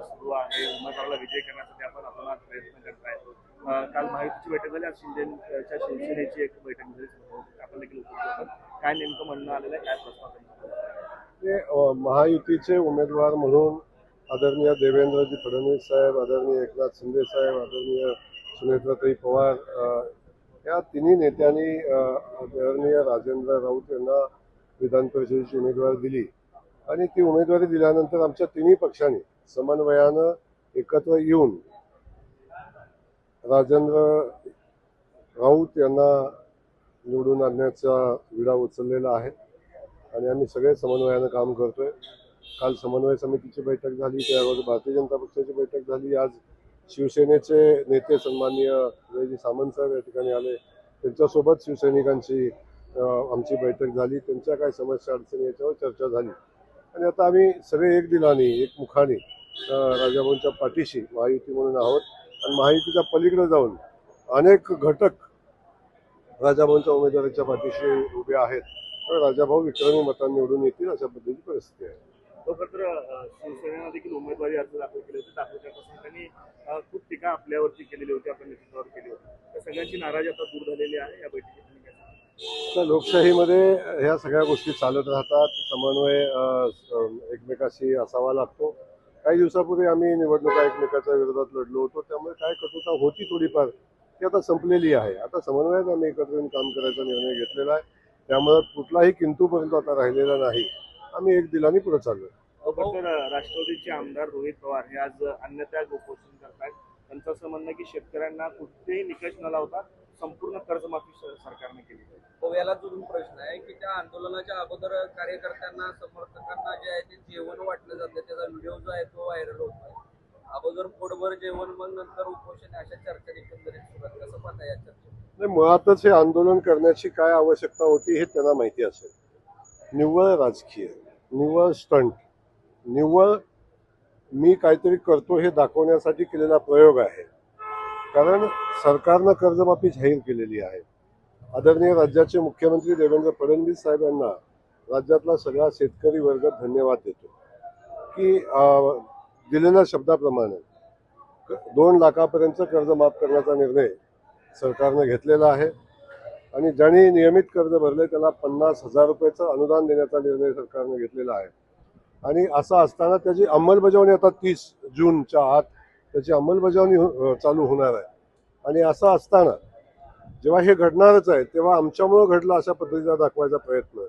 सुरू आहे. उमेदवाराला विजय करण्यासाठी आपण अतोनात प्रयत्न करताय. काल महायुतीची बैठक झाली, आज शिंदेच्या शिवसेनेची एक बैठक झाली. आपण देखील उपस्थित होतो. काय नेमकं म्हणणं आलेलं आहे, काय प्रस्ताव? महायुतीचे उमेदवार म्हणून आदरणीय देवेंद्रजी फडणवीस साहेब, आदरणीय एकनाथ शिंदे साहेब, आदरणीय सुनेत्राताई पवार या तिन्ही नेत्यांनी आदरणीय राजेंद्र राऊत यांना विधान परिषदेची उमेदवारी दिली आणि ती उमेदवारी दिल्यानंतर आमच्या तिन्ही पक्षांनी समन्वयानं एकत्र येऊन राजेंद्र राऊत यांना निवडून आणण्याचा विडा उचललेला आहे आणि आम्ही सगळे समन्वयानं काम करतोय. काल समन्वय समितीची बैठक झाली, त्यावर भारतीय जनता पक्षाची बैठक झाली. आज शिवसेनेचे नेते सन्माननीय विजयजी सामंत साहेब या ठिकाणी आले, त्यांच्यासोबत शिवसैनिकांची आमची बैठक झाली. त्यांच्या काय समस्या अडचणी याच्यावर चर्चा झाली आणि आता आम्ही सगळे एक दिलाने एकमुखाने राजाभाऊंच्या पाठीशी महायुती म्हणून आहोत आणि महायुतीच्या पलीकडे जाऊन अनेक घटक राजाभाऊंच्या उमेदवारीच्या पाठीशी उभे आहेत. राजाभाऊ विक्रमी मतांनी निवडून येतील अशा पद्धतीची परिस्थिती आहे. शिवसेनेनं देखील उमेदवारी अर्ज दाखल केले होते. दाखल करण्यापासून त्यांनी खूप टीका आपल्यावरती केलेली होती, आपल्या नेतृत्वावर केली होती. त्या सगळ्यांची नाराजी आता दूर झालेली आहे या बैठकीत. तर लोकशाहीमध्ये ह्या सगळ्या गोष्टी चालत राहतात. समन्वय एकमेकाशी असावा लागतो. काही दिवसापूर्वी आम्ही निवडणुका एकमेकाच्या विरोधात लढलो होतो, त्यामुळे काय कटुता होती थोडीफार, ती आता संपलेली आहे. आता समन्वयात आम्ही एकत्र येऊन काम करायचा निर्णय घेतलेला आहे. त्यामुळे कुठलाही किंतूपर्यंत आता राहिलेला नाही. आम्ही एक दिलाने पुढे चाललोय. राष्ट्रवादीचे आमदार रोहित पवार हे आज अन्नत्याग उपोषण करतात. त्यांचं असं म्हणणं की शेतकऱ्यांना कुठलेही निकष न लावता संपूर्ण कर्जमाफी सरकारने केली. याला जोडून प्रश्न आहे की त्या आंदोलनाच्या अगोदर कार्यकर्त्यांना समर्थकांना जे आहे ते जेवण वाटलं जातं, त्याचा व्हिडिओ जो आहे तो व्हायरल होतोय. अगोदर पोटभर जेवण, मग नंतर उपोषण, अशा चर्चा एकंदरीत सुरुवात. कसं पाहता या चर्चेत? मुळातच हे आंदोलन करण्याची काय आवश्यकता होती हे त्यांना माहिती असेल. निव्वळ राजकीय, निव्वळ स्टंट, निव्वळ मी काहीतरी करतो हे दाखवण्यासाठी केलेला प्रयोग आहे. कारण सरकारनं कर्जमाफी जाहीर केलेली आहे. आदरणीय राज्याचे मुख्यमंत्री देवेंद्र फडणवीस साहेब यांना राज्यातला सगळा शेतकरी वर्ग धन्यवाद देतो की दिलेल्या शब्दाप्रमाणे 2 लाखापर्यंत कर्ज माफ करण्याचा निर्णय सरकारनं घेतलेला आहे आणि ज्यांनी नियमित कर्ज भरले त्याला 50,000 रुपयाचं अनुदान देण्याचा निर्णय सरकारनं घेतलेला आहे. आणि असं असताना त्याची अंमलबजावणी आता 30 जूनच्या आत त्याची अंमलबजावणी चालू होणार आहे. आणि असं असताना जेव्हा हे घडणारच आहे तेव्हा आमच्यामुळं घडलं अशा पद्धतीचा दाखवायचा प्रयत्न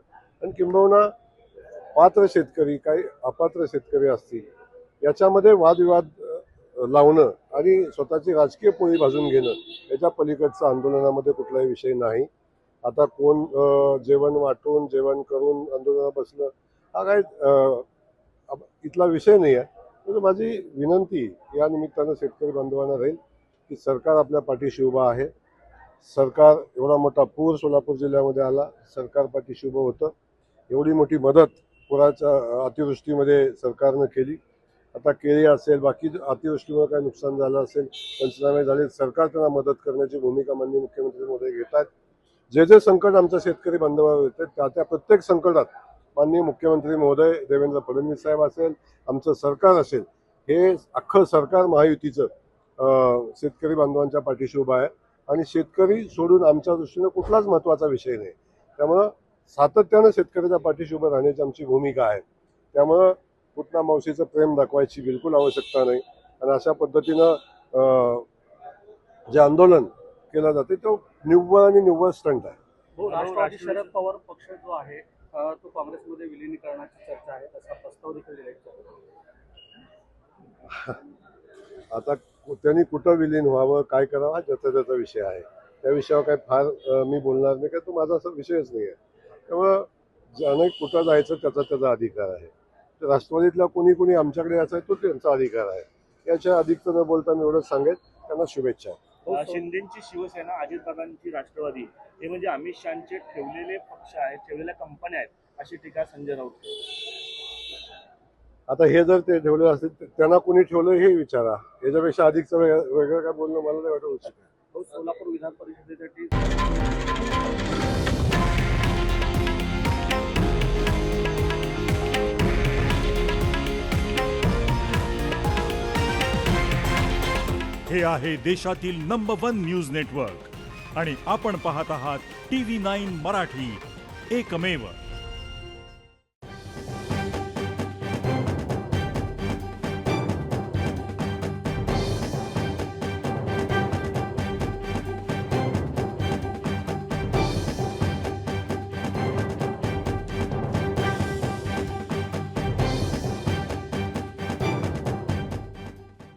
आणि किंबहुना पात्र शेतकरी काही अपात्र शेतकरी असतील याच्यामध्ये वादविवाद लावणं आणि स्वतःची राजकीय पोळी भाजून घेणं याच्या पलीकडचं आंदोलनामध्ये कुठलाही विषय नाही. आता कोण जेवण वाटून जेवण करून आंदोलनात बसलं हा काय इथला विषय नाही आहे. म्हणजे माझी विनंती या निमित्तानं शेतकरी बांधवांना राहील की सरकार आपल्या पाठीशी उभं आहे. सरकार एवढा मोठा पूर सोलापूर जिल्ह्यामध्ये आला, सरकार पाठीशी उभं होतं. एवढी मोठी मदत पुराच्या अतिवृष्टीमध्ये सरकारनं केली. आता केळी असेल, बाकी अतिवृष्टीमुळे काय नुकसान झालं असेल, पंचनामे झाले, सरकार त्यांना मदत करण्याची भूमिका माननीय मुख्यमंत्री महोदय घेत आहेत. जे जे संकट आमच्या शेतकरी बांधवांवर येतात त्या प्रत्येक संकटात माननीय मुख्यमंत्री महोदय देवेंद्र फडणवीस साहेब असेल, आमचं सरकार असेल, हे अख्खं सरकार महायुतीचं शेतकरी बांधवांच्या पाठीशी उभं आहे. आणि शेतकरी सोडून आमच्या दृष्टीनं कुठलाच महत्त्वाचा विषय नाही. त्यामुळं सातत्यानं शेतकऱ्याच्या पाठीशी उभं राहण्याची आमची भूमिका आहे. त्यामुळं पुतना मावशीचं प्रेम दाखवायची बिलकुल आवश्यकता नाही. आणि अशा पद्धतीनं जे आंदोलन केलं जाते तो निव्वळ आणि निव्वळ स्टंट आहे. राष्ट्रवादी शरद पवार पक्ष जो आहे तो काँग्रेसमध्ये विलिनीकरणाची चर्चा आहे, तसा प्रस्ताव देखील दिला. आता त्यांनी कुठं विलीन व्हावं, काय करावं हा त्याचा विषय आहे. त्या विषयावर काय फार मी बोलणार नाही, काय तो माझा असा विषयच नाही आहे. त्यामुळं ज्याने कुठं जायचं त्याचा अधिकार आहे. राष्ट्रवादीतला कोणी आमच्याकडे यायचा आहे तो त्यांचा अधिकार आहे. याच्या अधिक न बोलता मी एवढंच सांगेन त्यांना शुभेच्छा. शिंदेची शिवसेना, अजितदादांची राष्ट्रवादी हे म्हणजे अमित शहाचे ठेवलेले पक्ष आहेत, ठेवलेल्या कंपन्या आहेत, अशी टीका संजय राऊत. आता हे जर ते ठेवले असतील त्यांना कोणी ठेवलं हे विचारा. याच्यापेक्षा अधिकचं वेगळं काय बोलणं मला नाही वाटत उचित आहे. सोलापूर विधान परिषदेसाठी हे आहे देशातील नंबर 1 न्यूज नेटवर्क आणि आपण पाहत आहात TV9 मराठी, एकमेव.